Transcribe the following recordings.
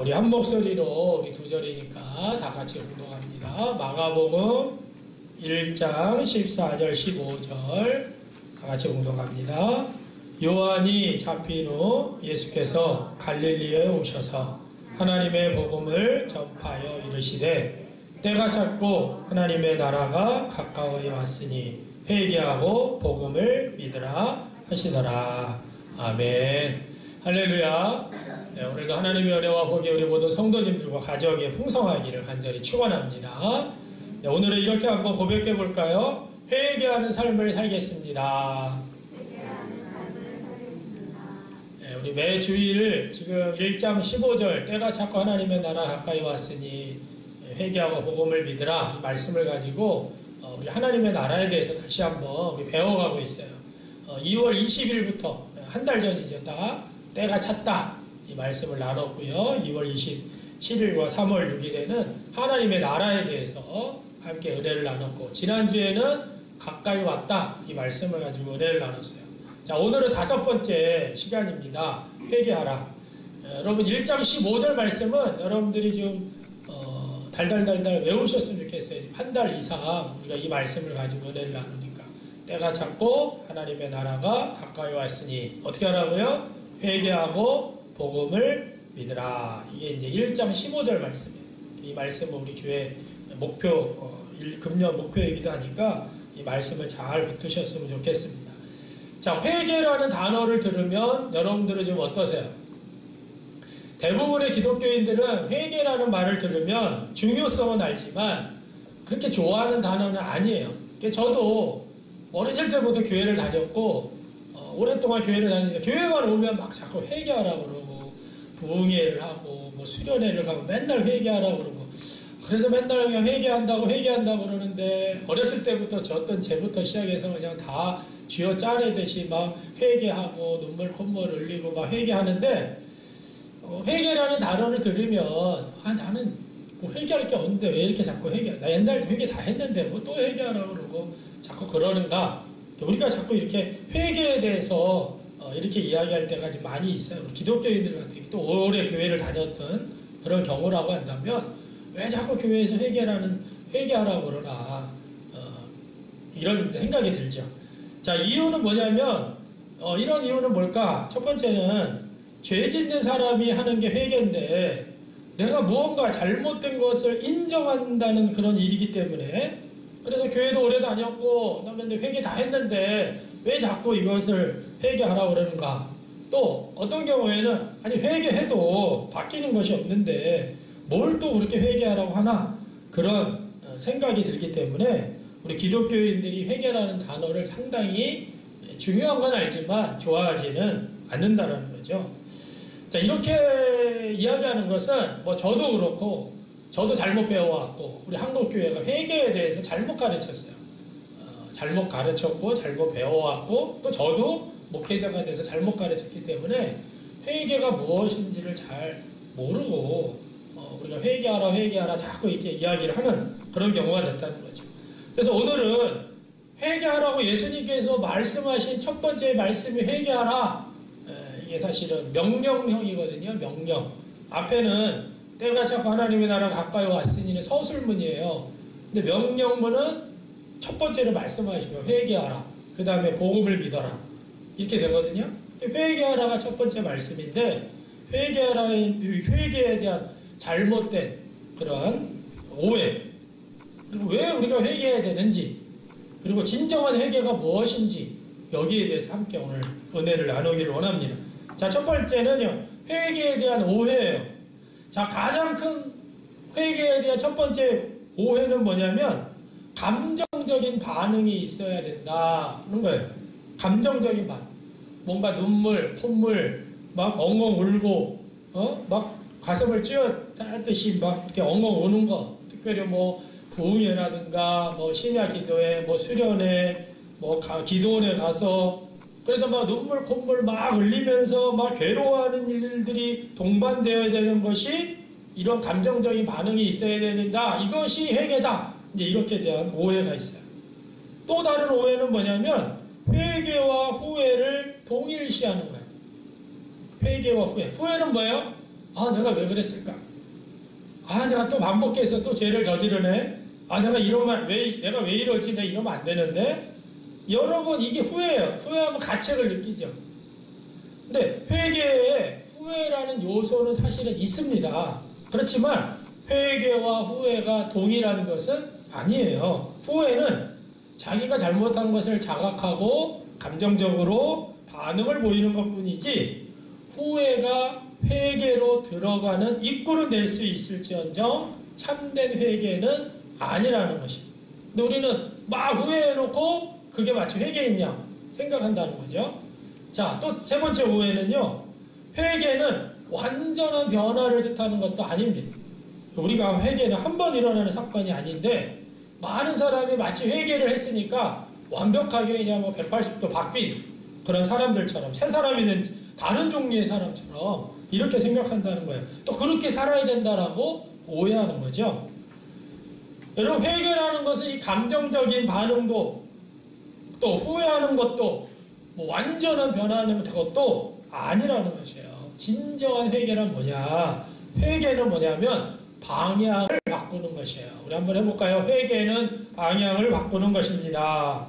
우리 한 목소리로 우리 두 절이니까 다 같이 공독합니다. 마가복음 1장 14절 15절 다 같이 공독합니다. 요한이 잡힌 후 예수께서 갈릴리에 오셔서 하나님의 복음을 전파하여 이르시되 때가 찼고 하나님의 나라가 가까이 왔으니 회개하고 복음을 믿으라 하시더라. 아멘. 할렐루야. 네, 오늘도 하나님의 은혜와 복이 우리 모든 성도님들과 가정에 풍성하기를 간절히 축원합니다. 네, 오늘은 이렇게 한번 고백해 볼까요? 회개하는 삶을 살겠습니다. 네, 우리 매 주일 지금 1장 15절 때가 찼고 하나님의 나라 가까이 왔으니 회개하고 복음을 믿으라 이 말씀을 가지고 우리 하나님의 나라에 대해서 다시 한번 우리 배워가고 있어요. 2월 20일부터 한 달 전이죠. 딱 때가 찼다 이 말씀을 나눴고요. 2월 27일과 3월 6일에는 하나님의 나라에 대해서 함께 은혜를 나눴고, 지난주에는 가까이 왔다 이 말씀을 가지고 은혜를 나눴어요. 자, 오늘은 5번째 시간입니다. 회개하라. 여러분 1장 15절 말씀은 여러분들이 좀 달달달달 외우셨으면 좋겠어요. 한 달 이상 우리가 이 말씀을 가지고 은혜를 나누니까. 때가 찼고 하나님의 나라가 가까이 왔으니 어떻게 하라고요? 회개하고 복음을 믿으라. 이게 이제 1장 15절 말씀이에요. 이 말씀은 우리 교회 목표, 금년 목표이기도 하니까 이 말씀을 잘 붙으셨으면 좋겠습니다. 자, 회개라는 단어를 들으면 여러분들은 좀 어떠세요? 대부분의 기독교인들은 회개라는 말을 들으면 중요성은 알지만 그렇게 좋아하는 단어는 아니에요. 저도 어렸을 때부터 교회를 다녔고 오랫동안 교회를 다니는데 교회만 오면 막 자꾸 회개하라고 그러고 부흥회를 하고 뭐 수련회를 가고 맨날 회개하라고 그러고, 그래서 맨날 그냥 회개한다고 그러는데 어렸을 때부터 졌던 죄부터 시작해서 그냥 다 쥐어 짜내듯이 막 회개하고 눈물 콧물 흘리고 막 회개하는데, 회개라는 단어를 들으면 나는 뭐 회개할 게 없는데 왜 이렇게 자꾸 회개, 나 옛날에 회개 다 했는데 뭐 또 회개하라고 그러고 자꾸 그러는가. 우리가 자꾸 이렇게 회개에 대해서 이렇게 이야기할 때가 좀 많이 있어요. 기독교인들 같은 경우 또 오래 교회를 다녔던 그런 경우라고 한다면 왜 자꾸 교회에서 회개하라고 그러나 이런 생각이 들죠. 자, 이유는 뭐냐면 이런 이유는 뭘까? 첫 번째는 죄 짓는 사람이 하는 게 회개인데 내가 무언가 잘못된 것을 인정한다는 그런 일이기 때문에, 그래서 교회도 오래 다녔고 그다음에 회개 다 했는데 왜 자꾸 이것을 회개하라고 그러는가. 또 어떤 경우에는 아니 회개해도 바뀌는 것이 없는데 뭘 또 그렇게 회개하라고 하나, 그런 생각이 들기 때문에 우리 기독교인들이 회개라는 단어를 상당히 중요한 건 알지만 좋아하지는 않는다는 거죠. 자, 이렇게 이야기하는 것은 뭐 저도 그렇고 저도 잘못 배워왔고 우리 한국교회가 회개에 대해서 잘못 가르쳤어요. 잘못 가르쳤고 잘못 배워왔고 또 저도 목회자가 돼서 잘못 가르쳤기 때문에 회개가 무엇인지를 잘 모르고 우리가 회개하라 자꾸 이렇게 이야기를 하는 그런 경우가 됐다는 거죠. 그래서 오늘은 회개하라고 예수님께서 말씀하신 첫 번째 말씀이 회개하라. 이게 사실은 명령형이거든요. 명령. 앞에는 때가 찼고 하나님의 나라 가까이 왔으니는 서술문이에요. 근데 명령문은 첫 번째로 말씀하시고 회개하라. 그 다음에 복음을 믿어라. 이렇게 되거든요. 회개하라가 첫 번째 말씀인데, 회개에 대한 잘못된 그런 오해, 그리고 왜 우리가 회개해야 되는지, 그리고 진정한 회개가 무엇인지, 여기에 대해서 함께 오늘 은혜를 나누기를 원합니다. 자, 첫 번째는요, 회개에 대한 오해예요. 자, 가장 큰 회개에 대한 첫 번째 오해는 뭐냐면 감정적인 반응이 있어야 된다는 거예요. 감정적인 반응. 뭔가 눈물, 콧물, 막 엉엉 울고, 막 가슴을 쥐어짜듯이 막 이렇게 엉엉 우는 거. 특별히 뭐 부흥회라든가 뭐 심야 기도회, 뭐 수련회, 뭐 기도원에 가서 그래서 막 눈물 콧물 막 흘리면서 막 괴로워하는 일들이 동반되어야 되는 것이, 이런 감정적인 반응이 있어야 된다. 이것이 회개다. 이제 이렇게 대한 오해가 있어요. 또 다른 오해는 뭐냐면 회개와 후회를 동일시하는 거예요. 회개와 후회. 후회는 뭐예요? 아, 내가 왜 그랬을까? 아, 내가 또 반복해서 또 죄를 저지르네. 아, 내가 내가 왜 이러지? 내가 이러면 안 되는데? 여러분, 이게 후회예요. 후회하면 가책을 느끼죠. 근데 회개에 후회라는 요소는 사실은 있습니다. 그렇지만 회개와 후회가 동일한 것은 아니에요. 후회는 자기가 잘못한 것을 자각하고 감정적으로 반응을 보이는 것뿐이지, 후회가 회개로 들어가는 입구는 될 수 있을지언정 참된 회개는 아니라는 것입니다. 근데 우리는 막 후회해놓고 그게 마치 회개있냐 생각한다는 거죠. 자, 또 세 번째 오해는요, 회개는 완전한 변화를 뜻하는 것도 아닙니다. 우리가 회개는 한 번 일어나는 사건이 아닌데, 많은 사람이 마치 회개를 했으니까 완벽하게 그냥 180도 바뀐 그런 사람들처럼, 새 사람이 된 다른 종류의 사람처럼 이렇게 생각한다는 거예요. 또 그렇게 살아야 된다라고 오해하는 거죠. 여러분, 회개라는 것은 이 감정적인 반응도, 또 후회하는 것도, 완전한 변화하는 것도 아니라는 것이에요. 진정한 회개는 뭐냐? 회개는 뭐냐면 방향을 바꾸는 것이에요. 우리 한번 해볼까요? 회개는 방향을 바꾸는 것입니다.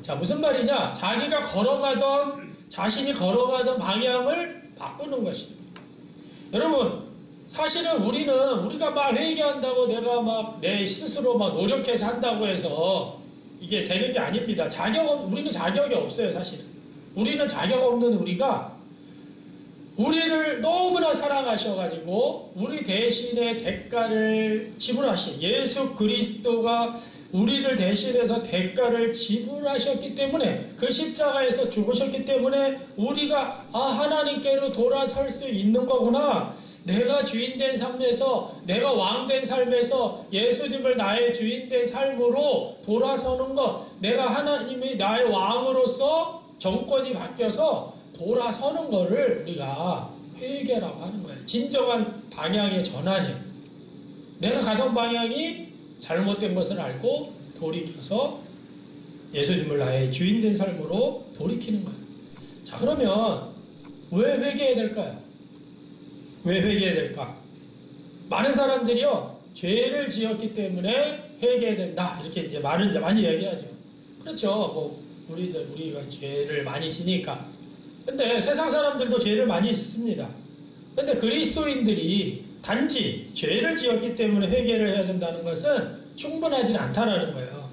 자, 무슨 말이냐? 자신이 걸어가던 방향을 바꾸는 것입니다. 여러분, 사실은 우리가 막 회개한다고 내가 막 내 스스로 막 노력해서 한다고 해서 이게 되는 게 아닙니다. 우리는 자격이 없어요, 사실은. 우리는 자격 없는 우리를 너무나 사랑하셔가지고 우리 대신에 대가를 지불하신 예수 그리스도가 우리를 대신해서 대가를 지불하셨기 때문에, 그 십자가에서 죽으셨기 때문에 우리가 하나님께로 돌아설 수 있는 거구나. 내가 주인된 삶에서, 내가 왕된 삶에서 예수님을 나의 주인된 삶으로 돌아서는 것, 내가 하나님이 나의 왕으로서 정권이 바뀌어서 돌아서는 거를 우리가 회개라고 하는 거예요. 진정한 방향의 전환이에요. 내가 가던 방향이 잘못된 것을 알고 돌이켜서 예수님을 나의 주인된 삶으로 돌이키는 거예요. 자, 그러면 왜 회개해야 될까요? 왜 회개해야 될까? 많은 사람들이요, 죄를 지었기 때문에 회개해야 된다, 이렇게 이제 많이 얘기하죠. 그렇죠. 우리가 죄를 많이 지니까. 근데 세상 사람들도 죄를 많이 짓습니다. 근데 그리스도인들이 단지 죄를 지었기 때문에 회개를 해야 된다는 것은 충분하지는 않다는 거예요.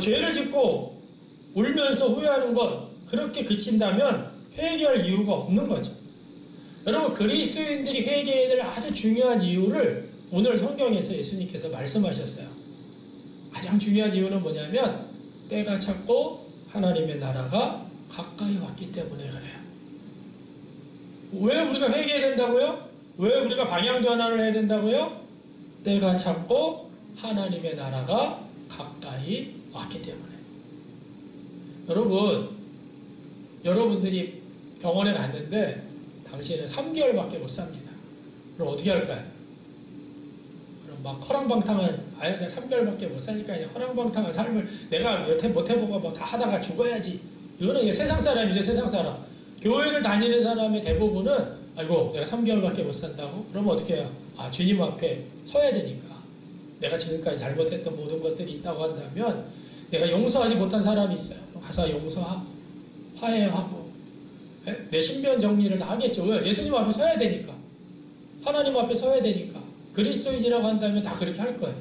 죄를 짓고 울면서 후회하는 것, 그렇게 그친다면 회개할 이유가 없는 거죠. 여러분, 그리스도인들이 회개해야 될 아주 중요한 이유를 오늘 성경에서 예수님께서 말씀하셨어요. 가장 중요한 이유는 뭐냐면 때가 찼고 하나님의 나라가 가까이 왔기 때문에 그래요. 왜 우리가 회개해야 된다고요? 왜 우리가 방향 전환을 해야 된다고요? 때가 찼고 하나님의 나라가 가까이 왔기 때문에. 여러분들이 병원에 갔는데 당신은 3개월밖에 못 삽니다. 그럼 어떻게 할까요? 그럼 막 허랑방탕한, 내가 3개월밖에 못 사니까 허랑방탕한 삶을 내가 여태 못 해보고 뭐 다 하다가 죽어야지. 이거는 세상 사람이죠, 세상 사람. 교회를 다니는 사람의 대부분은 아이고, 내가 3개월밖에 못 산다고? 그러면 어떻게 해요? 주님 앞에 서야 되니까. 내가 지금까지 잘못했던 모든 것들이 있다고 한다면 내가 용서하지 못한 사람이 있어요. 가서 용서하고 화해하고 내 신변 정리를 다 하겠죠. 왜? 예수님 앞에 서야 되니까. 하나님 앞에 서야 되니까. 그리스도인이라고 한다면 다 그렇게 할 거예요.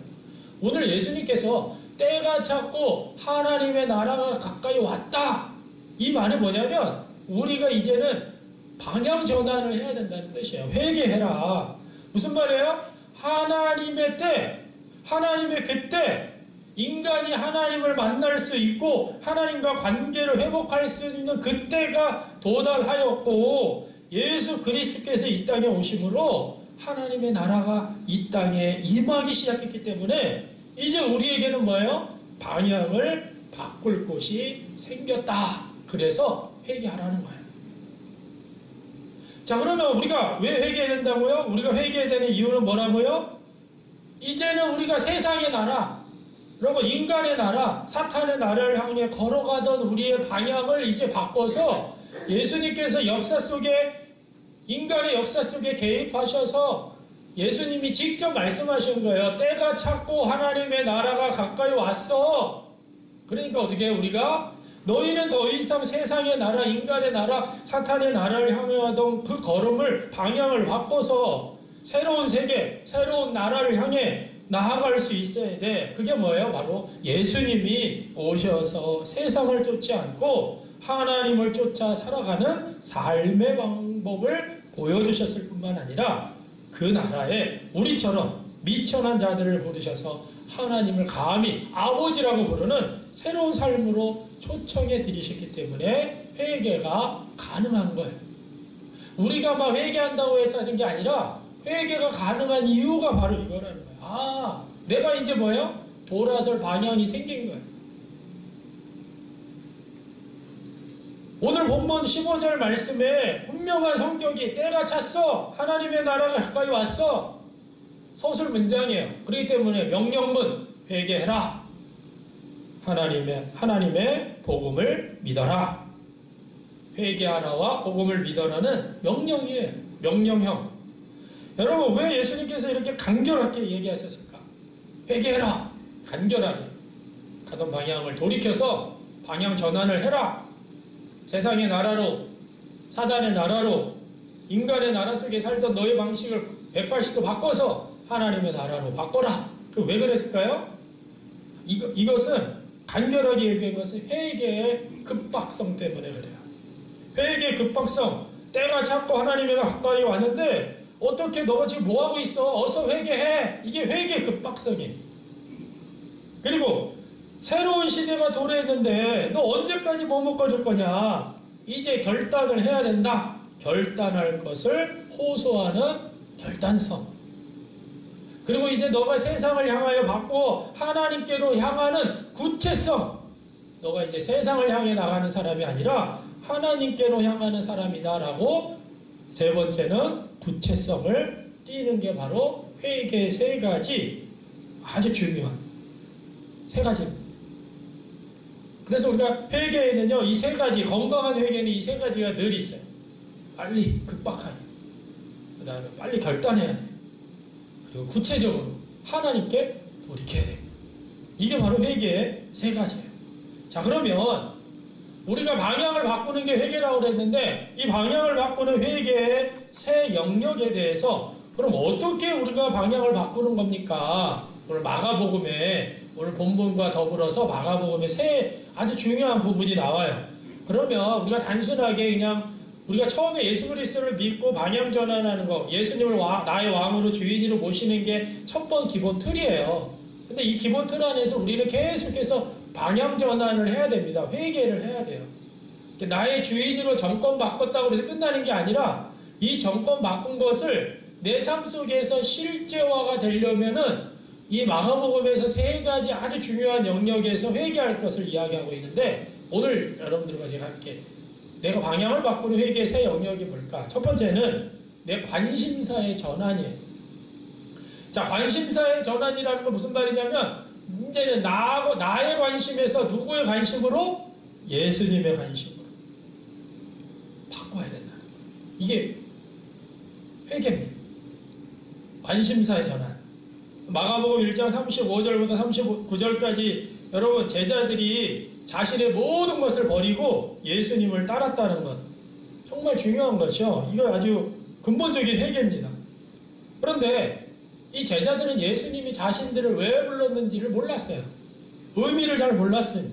오늘 예수님께서 때가 찼고 하나님의 나라가 가까이 왔다, 이 말이 뭐냐면 우리가 이제는 방향 전환을 해야 된다는 뜻이에요. 회개해라. 무슨 말이에요? 하나님의 때, 하나님의 그때 인간이 하나님을 만날 수 있고 하나님과 관계를 회복할 수 있는 그때가 도달하였고, 예수 그리스도께서 이 땅에 오심으로 하나님의 나라가 이 땅에 임하기 시작했기 때문에 이제 우리에게는 뭐예요? 방향을 바꿀 곳이 생겼다. 그래서 회개하라는 거예요. 자, 그러면 우리가 왜 회개해야 된다고요? 우리가 회개해야 되는 이유는 뭐라고요? 이제는 우리가 세상의 나라, 여러분, 인간의 나라, 사탄의 나라를 향해 걸어가던 우리의 방향을 이제 바꿔서 예수님께서 역사 속에, 인간의 역사 속에 개입하셔서 예수님이 직접 말씀하신 거예요. 때가 찼고 하나님의 나라가 가까이 왔어. 그러니까 어떻게 우리가 너희는 더 이상 세상의 나라, 인간의 나라, 사탄의 나라를 향하던 그 걸음을 방향을 바꿔서 새로운 세계, 새로운 나라를 향해 나아갈 수 있어야 돼. 그게 뭐예요? 바로 예수님이 오셔서 세상을 쫓지 않고 하나님을 쫓아 살아가는 삶의 방법을 보여주셨을 뿐만 아니라 그 나라에 우리처럼 미천한 자들을 부르셔서 하나님을 감히 아버지라고 부르는 새로운 삶으로 초청해 드리셨기 때문에 회개가 가능한 거예요. 우리가 막 회개한다고 해서 하는 게 아니라 회개가 가능한 이유가 바로 이거라는 거예요. 아, 내가 이제 뭐예요? 돌아설 방향이 생긴 거예요. 오늘 본문 15절 말씀에 분명한 성격이 때가 찼어. 하나님의 나라가 가까이 왔어. 서술 문장이에요. 그렇기 때문에 명령문 회개해라. 하나님의 복음을 믿어라. 회개하라와 복음을 믿어라는 명령이에요. 명령형. 여러분, 왜 예수님께서 이렇게 간결하게 얘기하셨을까? 회개해라. 간결하게. 가던 방향을 돌이켜서 방향 전환을 해라. 세상의 나라로, 사단의 나라로, 인간의 나라 속에 살던 너의 방식을 180도 바꿔서 하나님의 나라로 바꿔라. 그 왜 그랬을까요? 이것은 간결하게 얘기한 것은 회개의 급박성 때문에 그래요. 회개의 급박성. 때가 찼고 하나님의 가까이 왔는데 어떻게 너가 지금 뭐하고 있어? 어서 회개해. 이게 회개의 급박성이에요. 그리고 새로운 시대가 도래했는데 너 언제까지 머뭇거릴 거냐? 이제 결단을 해야 된다. 결단할 것을 호소하는 결단성. 그리고 이제 너가 세상을 향하여 받고 하나님께로 향하는 구체성. 너가 이제 세상을 향해 나가는 사람이 아니라 하나님께로 향하는 사람이다라고 세 번째는 구체성을 띠는 게 바로 회개의 세 가지 아주 중요한 세 가지입니다. 그래서 우리가 회개에는요, 이 세 가지, 건강한 회개는 이 세 가지가 늘 있어요. 빨리 급박하니. 그 다음에 빨리 결단해야 돼. 그리고 구체적으로 하나님께 돌이켜야 돼. 이게 바로 회개의 세 가지예요. 자, 그러면 우리가 방향을 바꾸는 게 회개라고 그랬는데 이 방향을 바꾸는 회개의 세 영역에 대해서 그럼 어떻게 우리가 방향을 바꾸는 겁니까? 오늘 마가복음에 오늘 본문과 더불어서 마가복음에 세 아주 중요한 부분이 나와요. 그러면 우리가 단순하게 그냥 우리가 처음에 예수 그리스도를 믿고 방향 전환하는 거, 예수님을 나의 왕으로 주인으로 모시는 게 첫 번 기본 틀이에요. 근데 이 기본 틀 안에서 우리는 계속해서 방향 전환을 해야 됩니다. 회개를 해야 돼요. 나의 주인으로 정권 바꿨다고 해서 끝나는 게 아니라 이 정권 바꾼 것을 내 삶 속에서 실제화가 되려면은 이 마가복음에서 세 가지 아주 중요한 영역에서 회개할 것을 이야기하고 있는데 오늘 여러분들과 제가 함께 내가 방향을 바꾸는 회개의 세 영역이 뭘까? 첫 번째는 내 관심사의 전환이에요. 자, 관심사의 전환이라는 건 무슨 말이냐면 이제는 나의 관심에서 누구의 관심으로? 예수님의 관심으로 바꿔야 된다. 이게 회개입니다. 관심사의 전환. 마가복음 1장 35절부터 39절까지 여러분 제자들이 자신의 모든 것을 버리고 예수님을 따랐다는 것. 정말 중요한 것이요. 이거 아주 근본적인 회개입니다. 그런데 이 제자들은 예수님이 자신들을 왜 불렀는지를 몰랐어요. 의미를 잘 몰랐어요.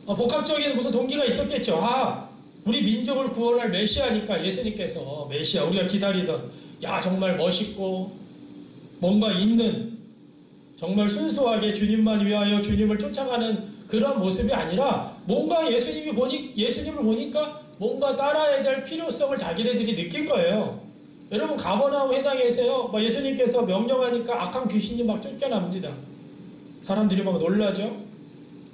복합적인 무슨 동기가 있었겠죠. 우리 민족을 구원할 메시아니까 예수님께서 메시아 우리가 기다리던 정말 멋있고 뭔가 있는 정말 순수하게 주님만 위하여 주님을 쫓아가는 그런 모습이 아니라 뭔가 예수님을 보니까 뭔가 따라야 될 필요성을 자기네들이 느낀 거예요. 여러분 가버나움 회당에서요, 예수님께서 명령하니까 악한 귀신이 막 쫓겨납니다. 사람들이 막 놀라죠.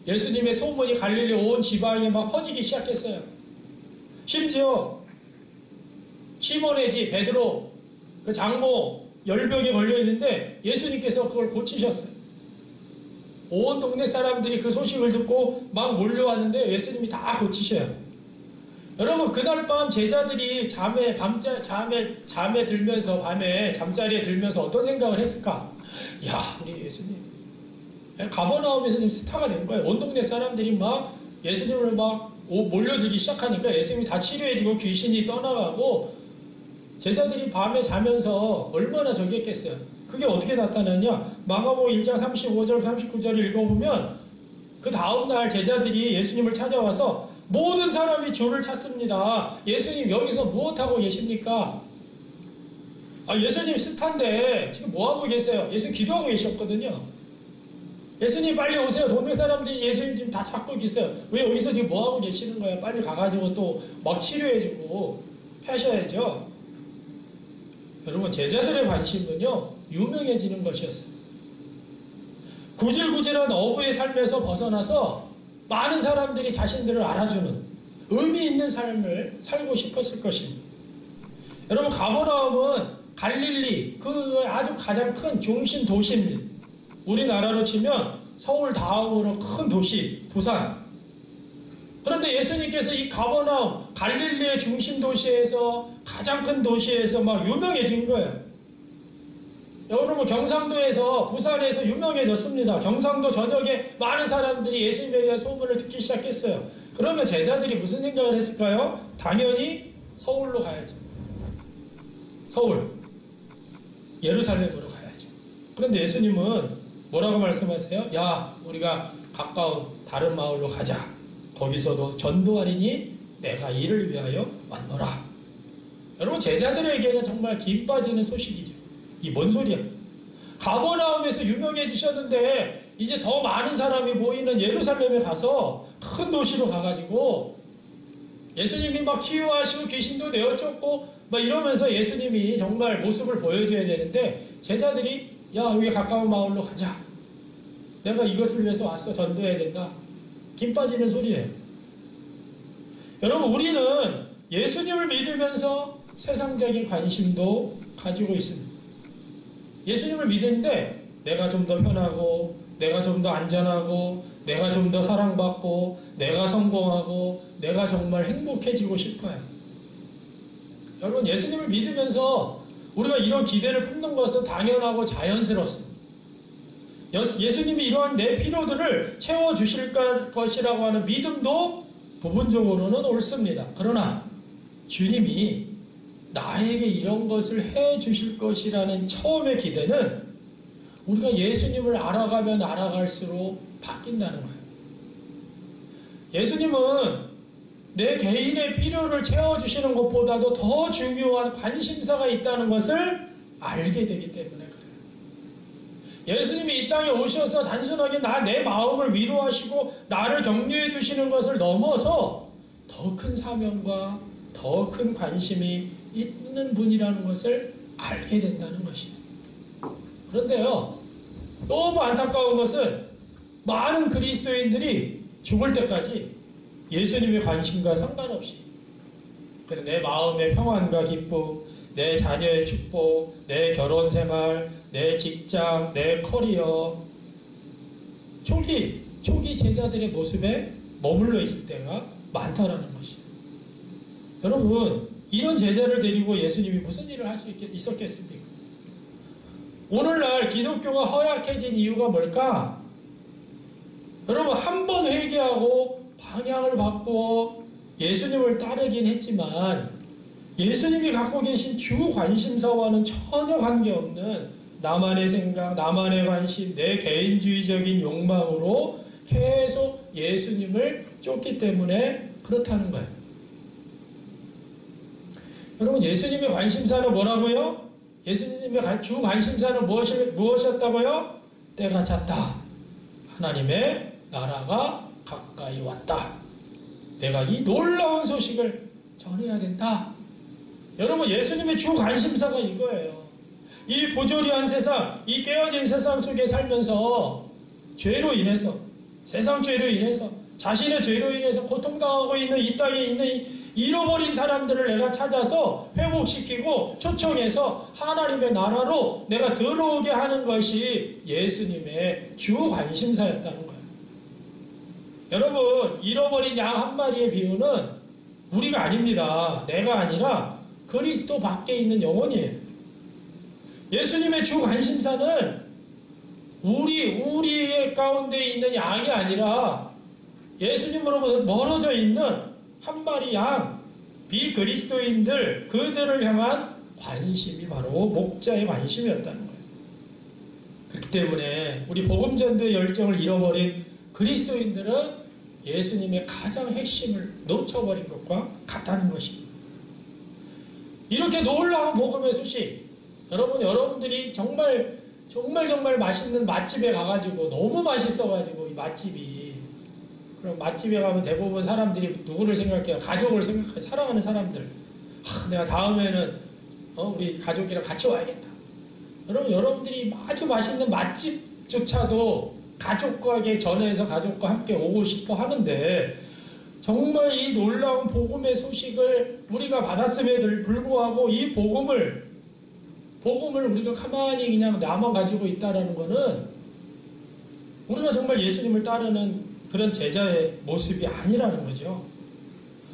예수님의 소문이 갈릴리 온 지방에 막 퍼지기 시작했어요. 심지어 시몬의 집 베드로 그 장모 열병에 걸려 있는데 예수님께서 그걸 고치셨어요. 온 동네 사람들이 그 소식을 듣고 막 몰려왔는데 예수님이 다 고치셔요. 여러분 그날 밤 제자들이 잠에 들면서 밤에 잠자리에 들면서 어떤 생각을 했을까? 야, 우리 예수님 가버나움에서 좀 스타가 된 거예요. 온 동네 사람들이 막 예수님을 막 몰려들기 시작하니까 예수님이 다 치료해지고 귀신이 떠나가고 제자들이 밤에 자면서 얼마나 저기 했겠어요. 그게 어떻게 나타나냐? 마가복음 1장 35절 39절을 읽어보면 그 다음날 제자들이 예수님을 찾아와서 모든 사람이 주를 찾습니다. 예수님 여기서 무엇하고 계십니까? 예수님 스타인데 지금 뭐하고 계세요? 예수님 기도하고 계셨거든요. 예수님 빨리 오세요. 동네 사람들이 예수님 지금 다 찾고 계세요. 왜 여기서 지금 뭐하고 계시는 거예요? 빨리 가가지고 또 막 치료해주고 하셔야죠. 여러분 제자들의 관심은요 유명해지는 것이었어요. 구질구질한 어부의 삶에서 벗어나서 많은 사람들이 자신들을 알아주는 의미 있는 삶을 살고 싶었을 것입니다. 여러분 가버나움은 갈릴리 그 아주 가장 큰 중심 도시입니다. 우리나라로 치면 서울 다음으로 큰 도시 부산. 그런데 예수님께서 이 가버나움 갈릴리의 중심 도시에서 가장 큰 도시에서 막 유명해진 거예요. 여러분 경상도에서 부산에서 유명해졌습니다. 경상도 전역에 많은 사람들이 예수님에 대한 소문을 듣기 시작했어요. 그러면 제자들이 무슨 생각을 했을까요? 당연히 서울로 가야죠. 서울 예루살렘으로 가야죠. 그런데 예수님은 뭐라고 말씀하세요? 야, 우리가 가까운 다른 마을로 가자. 거기서도 전도하리니 내가 이를 위하여 왔노라. 여러분 제자들에게는 정말 김 빠지는 소식이죠. 이 뭔 소리야? 가버나움에서 유명해지셨는데 이제 더 많은 사람이 모이는 예루살렘에 가서 큰 도시로 가가지고 예수님이 막 치유하시고 귀신도 내어쫓고 막 이러면서 예수님이 정말 모습을 보여줘야 되는데 제자들이 야, 여기 가까운 마을로 가자. 내가 이것을 위해서 왔어. 전도해야 된다. 김 빠지는 소리예요. 여러분 우리는 예수님을 믿으면서 세상적인 관심도 가지고 있습니다. 예수님을 믿는데 내가 좀 더 편하고 내가 좀 더 안전하고 내가 좀 더 사랑받고 내가 성공하고 내가 정말 행복해지고 싶어요. 여러분 예수님을 믿으면서 우리가 이런 기대를 품는 것은 당연하고 자연스럽습니다. 예수님이 이러한 내 필요들을 채워주실 것이라고 하는 믿음도 부분적으로는 옳습니다. 그러나 주님이 나에게 이런 것을 해 주실 것이라는 처음의 기대는 우리가 예수님을 알아가면 알아갈수록 바뀐다는 거예요. 예수님은 내 개인의 필요를 채워주시는 것보다도 더 중요한 관심사가 있다는 것을 알게 되기 때문에 그래요. 예수님이 이 땅에 오셔서 단순하게 내 마음을 위로하시고 나를 격려해 주시는 것을 넘어서 더 큰 사명과 더 큰 관심이 있는 분이라는 것을 알게 된다는 것이에요. 그런데요, 너무 안타까운 것은 많은 그리스도인들이 죽을 때까지 예수님의 관심과 상관없이 내 마음의 평안과 기쁨, 내 자녀의 축복, 내 결혼 생활, 내 직장, 내 커리어 초기 제자들의 모습에 머물러 있을 때가 많다라는 것이에요. 여러분 이런 제자를 데리고 예수님이 무슨 일을 할 수 있었겠습니까? 오늘날 기독교가 허약해진 이유가 뭘까? 여러분 한 번 회개하고 방향을 바꾸어 예수님을 따르긴 했지만 예수님이 갖고 계신 주 관심사와는 전혀 관계없는 나만의 생각, 나만의 관심, 내 개인주의적인 욕망으로 계속 예수님을 쫓기 때문에 그렇다는 거예요. 여러분 예수님의 관심사는 뭐라고요? 예수님의 주 관심사는 무엇이었다고요? 때가 찼다. 하나님의 나라가 가까이 왔다. 내가 이 놀라운 소식을 전해야 된다. 여러분 예수님의 주 관심사가 이거예요. 이 부조리한 세상, 이 깨어진 세상 속에 살면서 죄로 인해서, 세상 죄로 인해서, 자신의 죄로 인해서 고통당하고 있는 이 땅에 있는 잃어버린 사람들을 내가 찾아서 회복시키고 초청해서 하나님의 나라로 내가 들어오게 하는 것이 예수님의 주 관심사였다는 거예요. 여러분 잃어버린 양 한 마리의 비유는 우리가 아닙니다. 내가 아니라 그리스도 밖에 있는 영혼이에요. 예수님의 주 관심사는 우리의 가운데 있는 양이 아니라 예수님으로부터 멀어져 있는 한 마리 양, 비그리스도인들, 그들을 향한 관심이 바로 목자의 관심이었다는 거예요. 그렇기 때문에 우리 복음전도의 열정을 잃어버린 그리스도인들은 예수님의 가장 핵심을 놓쳐버린 것과 같다는 것입니다. 이렇게 놀라운 복음의 소식, 여러분들이 정말 맛있는 맛집에 가가지고 너무 맛있어가지고 이 맛집이, 그럼 맛집에 가면 대부분 사람들이 누구를 생각해요? 가족을 생각해요. 사랑하는 사람들. 내가 다음에는 우리 가족이랑 같이 와야겠다. 여러분들이 아주 맛있는 맛집조차도 가족과 전해서 가족과 함께 오고 싶어 하는데, 정말 이 놀라운 복음의 소식을 우리가 받았음에도 불구하고 이 복음을 우리가 가만히 그냥 나만 가지고 있다라는 것은 우리가 정말 예수님을 따르는 그런 제자의 모습이 아니라는 거죠.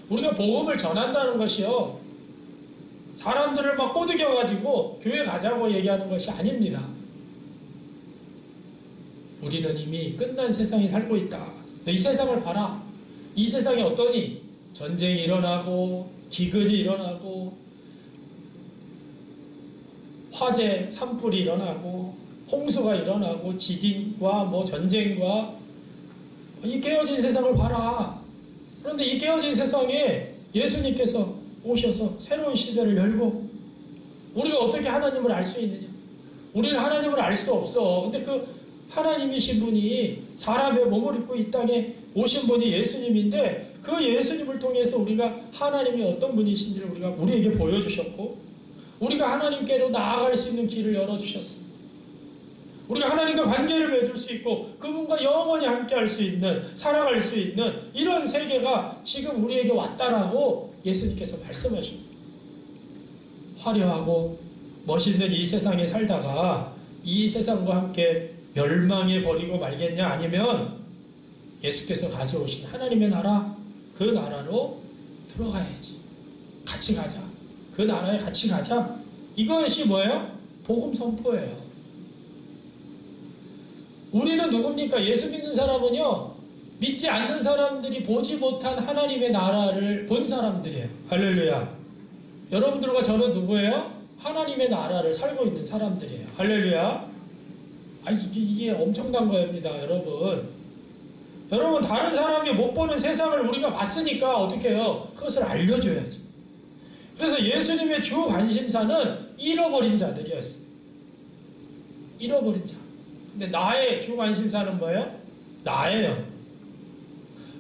우리가 복음을 전한다는 것이요, 사람들을 막 꼬드겨가지고 교회 가자고 얘기하는 것이 아닙니다. 우리는 이미 끝난 세상에 살고 있다. 이 세상을 봐라. 이 세상이 어떠니? 전쟁이 일어나고 기근이 일어나고 화재, 산불이 일어나고 홍수가 일어나고 지진과 전쟁과 이 깨어진 세상을 봐라. 그런데 이 깨어진 세상에 예수님께서 오셔서 새로운 시대를 열고, 우리가 어떻게 하나님을 알 수 있느냐? 우리는 하나님을 알 수 없어. 근데 그 하나님이신 분이 사람의 몸을 입고 이 땅에 오신 분이 예수님인데, 그 예수님을 통해서 우리가 하나님이 어떤 분이신지를 우리에게 보여주셨고, 우리가 하나님께로 나아갈 수 있는 길을 열어주셨습니다. 우리가 하나님과 관계를 맺을 수 있고 그분과 영원히 함께할 수 있는, 살아갈 수 있는 이런 세계가 지금 우리에게 왔다라고 예수님께서 말씀하십니다. 화려하고 멋있는 이 세상에 살다가 이 세상과 함께 멸망해 버리고 말겠냐? 아니면 예수께서 가져오신 하나님의 나라, 그 나라로 들어가야지. 같이 가자. 그 나라에 같이 가자. 이것이 뭐예요? 복음 선포예요. 우리는 누굽니까? 예수 믿는 사람은요, 믿지 않는 사람들이 보지 못한 하나님의 나라를 본 사람들이에요. 할렐루야. 여러분들과 저는 누구예요? 하나님의 나라를 살고 있는 사람들이에요. 할렐루야. 이게 엄청난 거입니다, 여러분. 여러분, 다른 사람이 못 보는 세상을 우리가 봤으니까 어떻게 해요? 그것을 알려줘야지. 그래서 예수님의 주 관심사는 잃어버린 자들이었어요. 잃어버린 자. 근데 나의 주 관심사는 뭐예요? 나예요.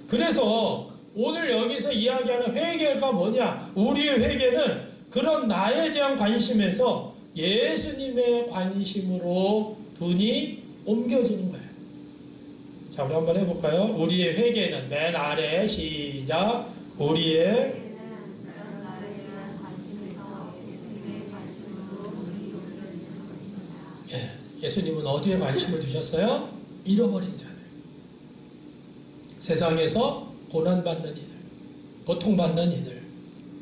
그래서 오늘 여기서 이야기하는 회개가 뭐냐? 우리의 회개는 그런 나에 대한 관심에서 예수님의 관심으로 눈이 옮겨지는 거예요. 자, 우리 한번 해볼까요? 우리의 회개는 맨 아래 시작. 우리의 예수님은 어디에 관심을 두셨어요? 잃어버린 자들. 세상에서 고난받는 이들, 고통받는 이들,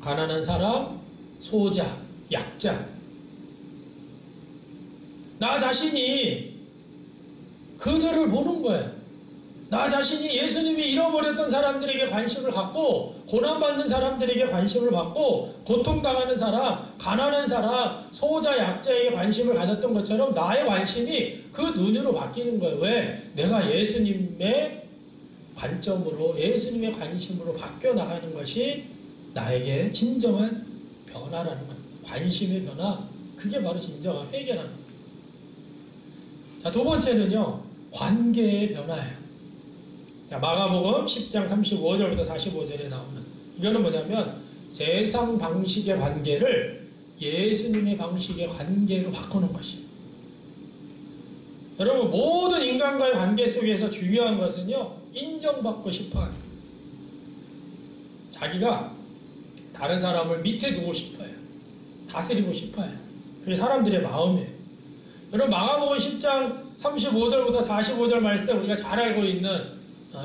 가난한 사람, 소자, 약자. 나 자신이 그들을 보는 거예요. 나 자신이 예수님이 잃어버렸던 사람들에게 관심을 갖고, 고난받는 사람들에게 관심을 갖고, 고통당하는 사람, 가난한 사람, 소자, 약자에게 관심을 가졌던 것처럼 나의 관심이 그 눈으로 바뀌는 거예요. 왜? 내가 예수님의 관점으로, 예수님의 관심으로 바뀌어 나가는 것이 나에게 진정한 변화라는 거예요. 관심의 변화. 그게 바로 진정한 회개라는 거예요. 자, 두 번째는요, 관계의 변화예요. 자, 마가복음 10장 35절부터 45절에 나오는, 이거는 뭐냐면 세상 방식의 관계를 예수님의 방식의 관계로 바꾸는 것이에요. 여러분, 모든 인간과의 관계 속에서 중요한 것은요, 인정받고 싶어요. 자기가 다른 사람을 밑에 두고 싶어요. 다스리고 싶어요. 그게 사람들의 마음이에요. 여러분, 마가복음 10장 35절부터 45절 말씀, 우리가 잘 알고 있는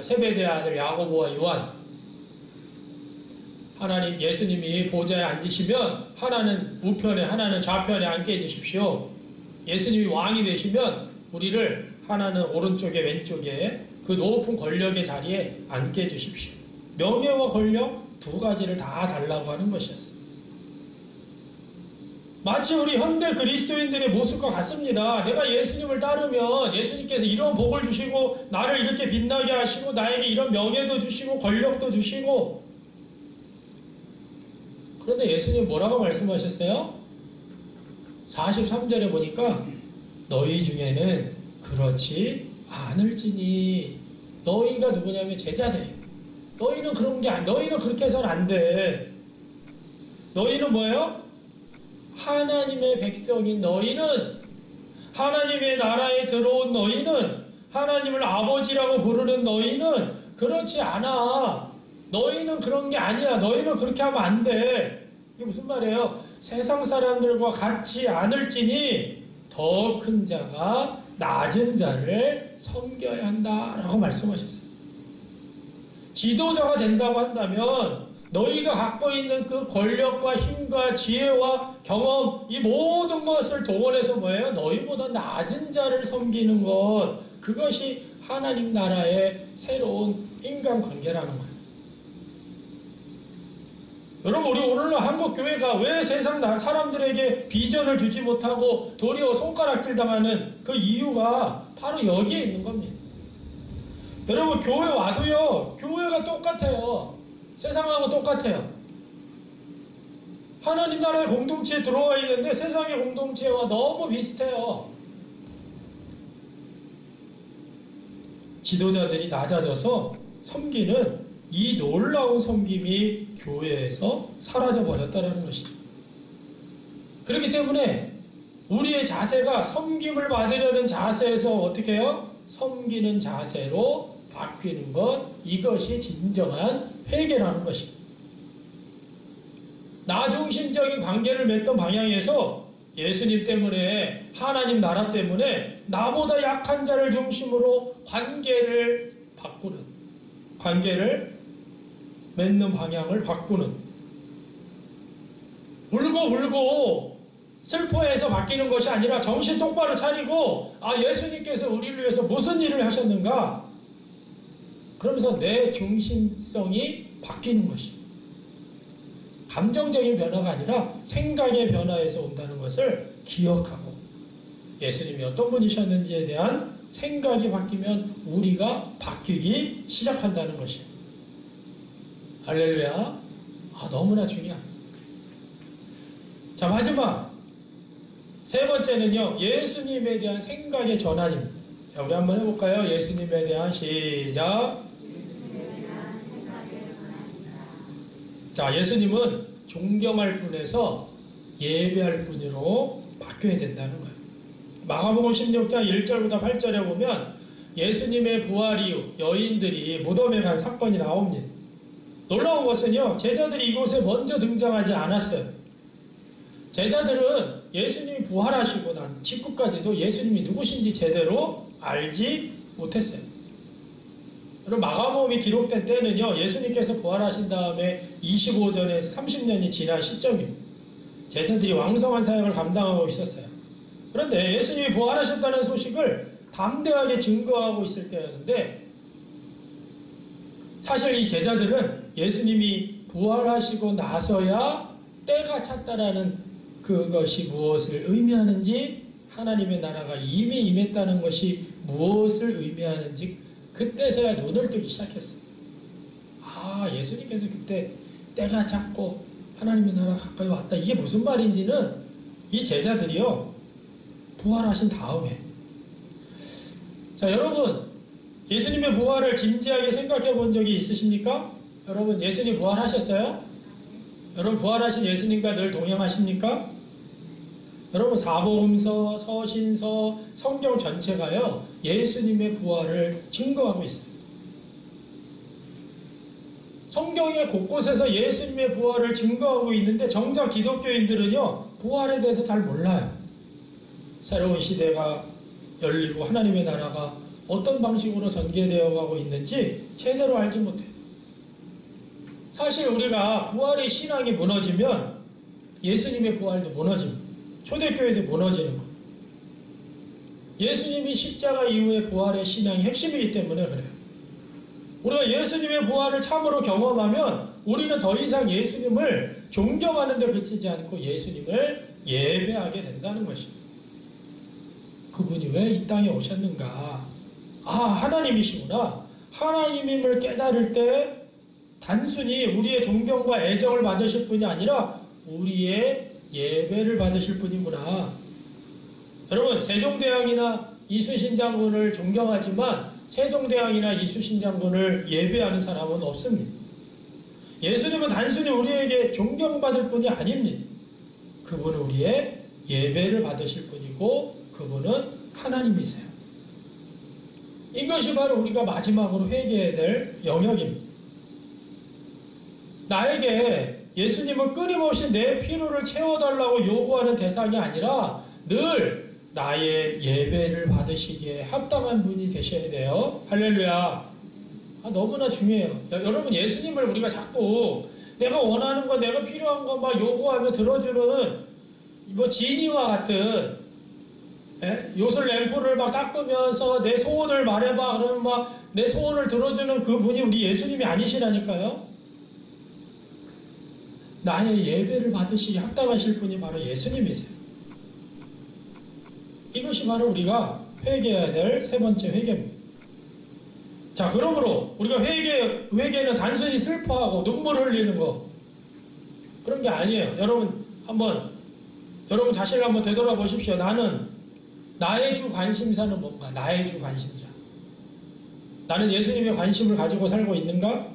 세베대의 아들 야고보와 요한, 하나님 예수님이 보좌에 앉으시면 하나는 우편에 하나는 좌편에 앉게 해주십시오. 예수님이 왕이 되시면 우리를 하나는 오른쪽에 왼쪽에 그 높은 권력의 자리에 앉게 해주십시오. 명예와 권력 두 가지를 다 달라고 하는 것이었어요. 마치 우리 현대 그리스도인들의 모습과 같습니다. 내가 예수님을 따르면 예수님께서 이런 복을 주시고 나를 이렇게 빛나게 하시고 나에게 이런 명예도 주시고 권력도 주시고, 그런데 예수님 뭐라고 말씀하셨어요? 43절에 보니까 너희 중에는 그렇지 않을지니. 너희가 누구냐면 제자들이에요. 너희는 그런 게 너희는 그렇게 해서는 안 돼. 너희는 뭐예요? 하나님의 백성인 너희는, 하나님의 나라에 들어온 너희는, 하나님을 아버지라고 부르는 너희는 그렇지 않아. 너희는 그런 게 아니야. 너희는 그렇게 하면 안 돼. 이게 무슨 말이에요? 세상 사람들과 같지 않을지니 더 큰 자가 낮은 자를 섬겨야 한다라고 말씀하셨어요. 지도자가 된다고 한다면 너희가 갖고 있는 그 권력과 힘과 지혜와 경험, 이 모든 것을 동원해서 뭐예요? 너희보다 낮은 자를 섬기는 것, 그것이 하나님 나라의 새로운 인간관계라는 거예요. 여러분, 우리 오늘날 한국교회가 왜 세상 사람들에게 비전을 주지 못하고 도리어 손가락질 당하는 그 이유가 바로 여기에 있는 겁니다. 여러분, 교회 와도요, 교회가 똑같아요. 세상하고 똑같아요. 하나님 나라의 공동체에 들어와 있는데 세상의 공동체와 너무 비슷해요. 지도자들이 낮아져서 섬기는 이 놀라운 섬김이 교회에서 사라져버렸다는 것이죠. 그렇기 때문에 우리의 자세가 섬김을 받으려는 자세에서 어떻게 해요? 섬기는 자세로 바뀌는 것, 이것이 진정한 회개라는 것입니다. 나중심적인 관계를 맺던 방향에서 예수님 때문에, 하나님 나라 때문에 나보다 약한 자를 중심으로 관계를 바꾸는, 관계를 맺는 방향을 바꾸는, 울고 슬퍼해서 바뀌는 것이 아니라 정신 똑바로 차리고, 아, 예수님께서 우리를 위해서 무슨 일을 하셨는가? 그러면서 내 중심성이 바뀌는 것입니다. 감정적인 변화가 아니라 생각의 변화에서 온다는 것을 기억하고, 예수님이 어떤 분이셨는지에 대한 생각이 바뀌면 우리가 바뀌기 시작한다는 것이에요. 할렐루야. 너무나 중요합니다. 자, 마지막 세 번째는요, 예수님에 대한 생각의 전환입니다. 자, 우리 한번 해볼까요? 예수님에 대한 시작. 자, 예수님은 존경할 분에서 예배할 분으로 바뀌어야 된다는 거예요. 마가복음 16장 1절부터 8절에 보면 예수님의 부활 이후 여인들이 무덤에 간 사건이 나옵니다. 놀라운 것은요, 제자들이 이곳에 먼저 등장하지 않았어요. 제자들은 예수님이 부활하시고 난 직후까지도 예수님이 누구신지 제대로 알지 못했어요. 그리고 마가복음이 기록된 때는요, 예수님께서 부활하신 다음에 25전에서 30년이 지난 시점입니다. 제자들이 왕성한 사역을 감당하고 있었어요. 그런데 예수님이 부활하셨다는 소식을 담대하게 증거하고 있을 때였는데, 사실 이 제자들은 예수님이 부활하시고 나서야 때가 찼다라는 그것이 무엇을 의미하는지, 하나님의 나라가 이미 임했다는 것이 무엇을 의미하는지 그때서야 눈을 뜨기 시작했어요. 아, 예수님께서 그때 때가 찼고 하나님의 나라가 가까이 왔다, 이게 무슨 말인지는 이 제자들이요, 부활하신 다음에. 자, 여러분, 예수님의 부활을 진지하게 생각해 본 적이 있으십니까? 여러분, 예수님 부활하셨어요? 여러분, 부활하신 예수님과 늘 동행하십니까? 여러분, 사복음서, 서신서, 성경 전체가요, 예수님의 부활을 증거하고 있어요. 성경의 곳곳에서 예수님의 부활을 증거하고 있는데 정작 기독교인들은요, 부활에 대해서 잘 몰라요. 새로운 시대가 열리고 하나님의 나라가 어떤 방식으로 전개되어 가고 있는지 제대로 알지 못해요. 사실 우리가 부활의 신앙이 무너지면 예수님의 부활도 무너집니다. 초대교회도 무너지는 것. 예수님이 십자가 이후의 부활의 신앙이 핵심이기 때문에 그래요. 우리가 예수님의 부활을 참으로 경험하면 우리는 더 이상 예수님을 존경하는 데 그치지 않고 예수님을 예배하게 된다는 것입니다. 그분이 왜 이 땅에 오셨는가? 아, 하나님이시구나. 하나님임을 깨달을 때 단순히 우리의 존경과 애정을 받으실 분이 아니라 우리의 예배를 받으실 분이구나. 여러분, 세종대왕이나 이순신 장군을 존경하지만 세종대왕이나 이순신 장군을 예배하는 사람은 없습니다. 예수님은 단순히 우리에게 존경받을 분이 아닙니다. 그분은 우리의 예배를 받으실 분이고 그분은 하나님이세요. 이것이 바로 우리가 마지막으로 회개해야 될 영역입니다. 나에게 예수님은 끊임없이 내 필요를 채워달라고 요구하는 대상이 아니라 늘 나의 예배를 받으시기에 합당한 분이 되셔야 돼요. 할렐루야. 너무나 중요해요. 여러분, 예수님을 우리가 자꾸 내가 원하는 거, 내가 필요한 거 막 요구하며 들어주는 뭐 지니와 같은 요술 램프를 막 닦으면서 내 소원을 말해봐. 그러면 막 내 소원을 들어주는 그분이 우리 예수님이 아니시라니까요. 나의 예배를 받으시기 합당하실 분이 바로 예수님이세요. 이것이 바로 우리가 회개해야 될 세 번째 회개입니다. 자, 그러므로 우리가 회개는 단순히 슬퍼하고 눈물 흘리는 거 그런 게 아니에요. 여러분 자신을 한번 되돌아보십시오. 나의 주 관심사는 뭔가? 나의 주 관심사. 나는 예수님의 관심을 가지고 살고 있는가?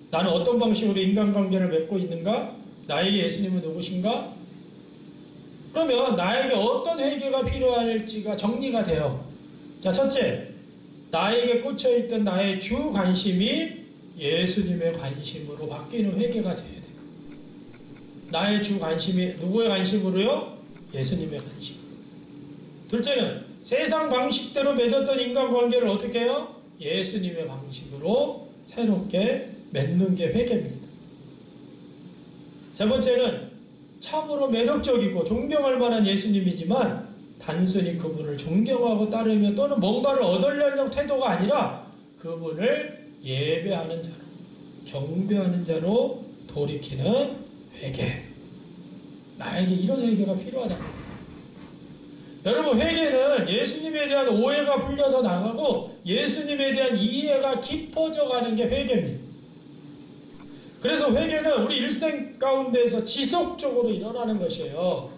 나는 어떤 방식으로 인간관계를 맺고 있는가? 나에게 예수님은 누구신가? 그러면 나에게 어떤 회개가 필요할지가 정리가 돼요. 자, 첫째, 나에게 꽂혀있던 나의 주 관심이 예수님의 관심으로 바뀌는 회개가 돼야 돼요. 나의 주 관심이 누구의 관심으로요? 예수님의 관심. 둘째는 세상 방식대로 맺었던 인간관계를 어떻게 해요? 예수님의 방식으로 새롭게 맺는 게 회개입니다. 세 번째는 참으로 매력적이고 존경할 만한 예수님이지만 단순히 그분을 존경하고 따르며 또는 뭔가를 얻으려는 태도가 아니라 그분을 예배하는 자로, 경배하는 자로 돌이키는 회개. 나에게 이런 회개가 필요하다. 여러분, 회개는 예수님에 대한 오해가 풀려서 나가고 예수님에 대한 이해가 깊어져 가는 게 회개입니다. 그래서 회개는 우리 일생 가운데에서 지속적으로 일어나는 것이에요.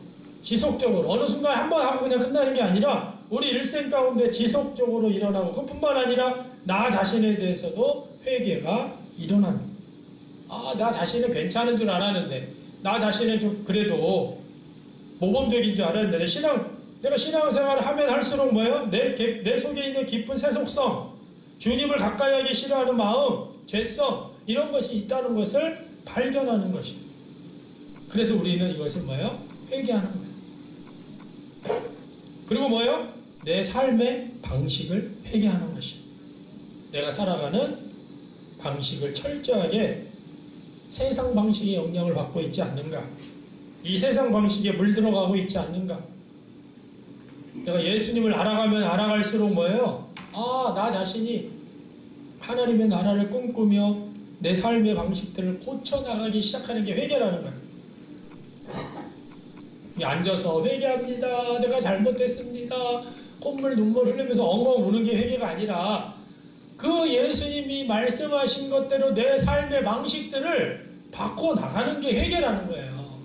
지속적으로. 어느 순간 한번 하고 그냥 끝나는 게 아니라 우리 일생 가운데 지속적으로 일어나고 그뿐만 아니라 나 자신에 대해서도 회개가 일어납니다. 나 자신은 괜찮은 줄 알았는데 나 자신은 좀 그래도 모범적인 줄 알았는데 내가 신앙생활을 하면 할수록 뭐예요? 내 속에 있는 깊은 세속성, 주님을 가까이 하기 싫어하는 마음, 죄성 이런 것이 있다는 것을 발견하는 것입니다. 그래서 우리는 이것을 뭐예요? 회개하는 거예요. 그리고 뭐예요? 내 삶의 방식을 회개하는 것입니다. 내가 살아가는 방식을 철저하게 세상 방식의 영향을 받고 있지 않는가? 이 세상 방식에 물들어가고 있지 않는가? 내가 예수님을 알아가면 알아갈수록 뭐예요? 나 자신이 하나님의 나라를 꿈꾸며 내 삶의 방식들을 고쳐나가기 시작하는 게 회개라는 거예요. 앉아서 회개합니다. 내가 잘못했습니다. 콧물 눈물 흘리면서 엉엉 우는 게 회개가 아니라 그 예수님이 말씀하신 것대로 내 삶의 방식들을 바꿔나가는 게 회개라는 거예요.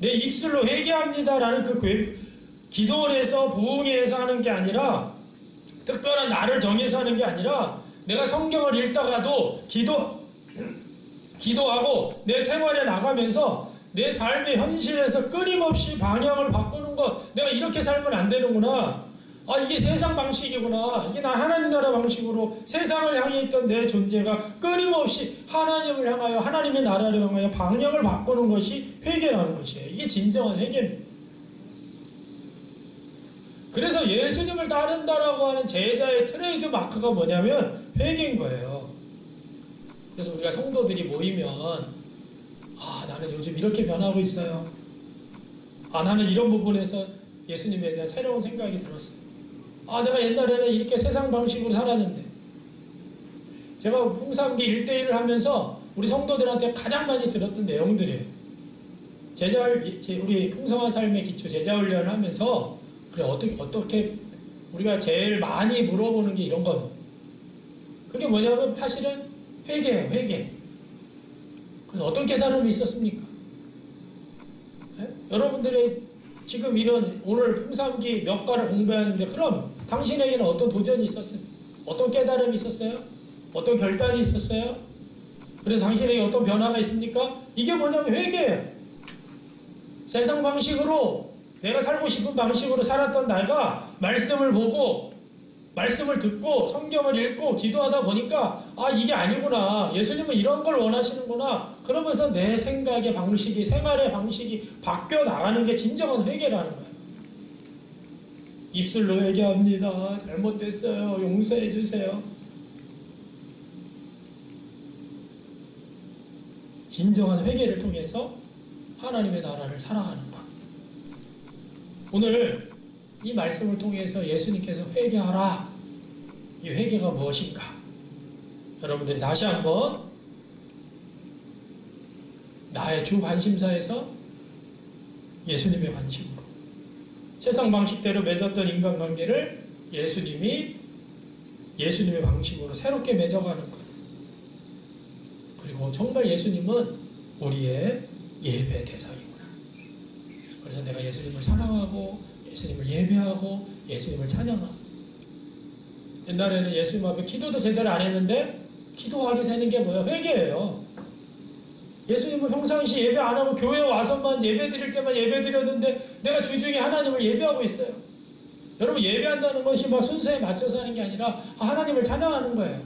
내 입술로 회개합니다라는 그 기도원에서 부흥회에서 하는 게 아니라 특별한 날을 정해서 하는 게 아니라 내가 성경을 읽다가도 기도하고 내 생활에 나가면서 내 삶의 현실에서 끊임없이 방향을 바꾸는 것. 내가 이렇게 살면 안 되는구나. 이게 세상 방식이구나. 이게 나 하나님 나라 방식으로 세상을 향해 있던 내 존재가 끊임없이 하나님을 향하여 하나님의 나라를 향하여 방향을 바꾸는 것이 회개라는 것이에요. 이게 진정한 회개입니다. 그래서 예수님을 따른다라고 하는 제자의 트레이드 마크가 뭐냐면 회개인 거예요. 그래서 우리가 성도들이 모이면 아, 나는 요즘 이렇게 변하고 있어요. 아, 나는 이런 부분에서 예수님에 대한 새로운 생각이 들었어요. 아, 내가 옛날에는 이렇게 세상 방식으로 살았는데, 제가 홍삼기 1대1을 하면서 우리 성도들한테 가장 많이 들었던 내용들이에요. 우리 풍성한 삶의 기초 제자훈련을 하면서, 그래, 어떻게, 우리가 제일 많이 물어보는 게 이런 겁니다. 그게 뭐냐면 사실은 회개예요, 회개. 그래서 어떤 깨달음이 있었습니까? 네? 여러분들의 지금 이런 오늘 풍삼기 몇 과를 공부하는데, 그럼 당신에게는 어떤 도전이 있었습니까? 어떤 깨달음이 있었어요? 어떤 결단이 있었어요? 그래서 당신에게 어떤 변화가 있습니까? 이게 뭐냐면 회개예요. 세상 방식으로 내가 살고 싶은 방식으로 살았던 내가 말씀을 보고 말씀을 듣고 성경을 읽고 기도하다 보니까 아, 이게 아니구나. 예수님은 이런 걸 원하시는구나. 그러면서 내 생각의 방식이, 생활의 방식이 바뀌어 나가는 게 진정한 회개라는 거예요. 입술로 회개합니다. 잘못됐어요. 용서해 주세요. 진정한 회개를 통해서 하나님의 나라를 살아가는 것. 오늘 이 말씀을 통해서 예수님께서 회개하라. 이 회개가 무엇인가? 여러분들이 다시 한번 나의 주 관심사에서 예수님의 관심으로 세상 방식대로 맺었던 인간관계를 예수님의 방식으로 새롭게 맺어가는 것. 그리고 정말 예수님은 우리의 예배 대상이구나. 그래서 내가 예수님을 사랑하고 예수님을 예배하고 예수님을 찬양하고. 옛날에는 예수님 앞에 기도도 제대로 안 했는데 기도하게 되는 게 뭐야? 회개예요. 예수님은 평상시 예배 안 하고 교회에 와서만 예배 드릴 때만 예배 드렸는데 내가 주중에 하나님을 예배하고 있어요. 여러분, 예배한다는 것이 막 순서에 맞춰서 하는 게 아니라 하나님을 찬양하는 거예요.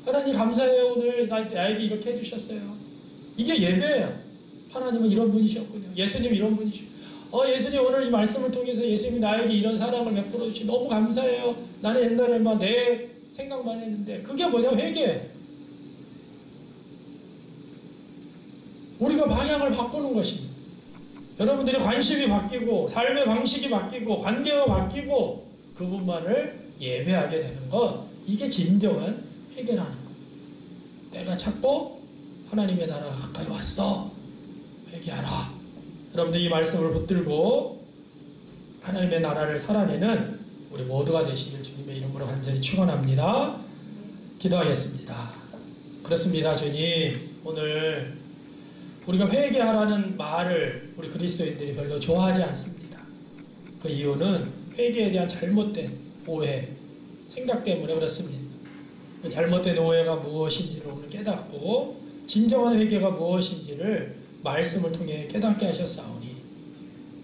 하나님 감사해요. 오늘 나에게 이렇게 해주셨어요. 이게 예배예요. 하나님은 이런 분이셨군요. 예수님 이런 분이시고. 예수님 오늘 이 말씀을 통해서 예수님이 나에게 이런 사랑을 베풀어 주시 너무 감사해요. 나는 옛날에만 내 생각만 했는데 그게 뭐냐? 회개. 우리가 방향을 바꾸는 것입니다. 여러분들의 관심이 바뀌고 삶의 방식이 바뀌고 관계가 바뀌고 그분만을 예배하게 되는 것, 이게 진정한 회개라는 것. 내가 찾고 하나님의 나라가 가까이 왔어. 회개하라. 여러분들 이 말씀을 붙들고 하나님의 나라를 살아내는 우리 모두가 되시길 주님의 이름으로 간절히 축원합니다. 기도하겠습니다. 그렇습니다. 주님, 오늘 우리가 회개하라는 말을 우리 그리스도인들이 별로 좋아하지 않습니다. 그 이유는 회개에 대한 잘못된 오해, 생각 때문에 그렇습니다. 그 잘못된 오해가 무엇인지를 오늘 깨닫고 진정한 회개가 무엇인지를 말씀을 통해 깨닫게 하셨사오니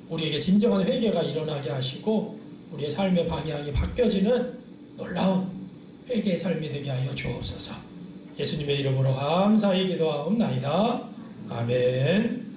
우리에게 진정한 회개가 일어나게 하시고 우리의 삶의 방향이 바뀌어지는 놀라운 회개의 삶이 되게 하여 주옵소서. 예수님의 이름으로 감사히 기도하옵나이다. 아멘.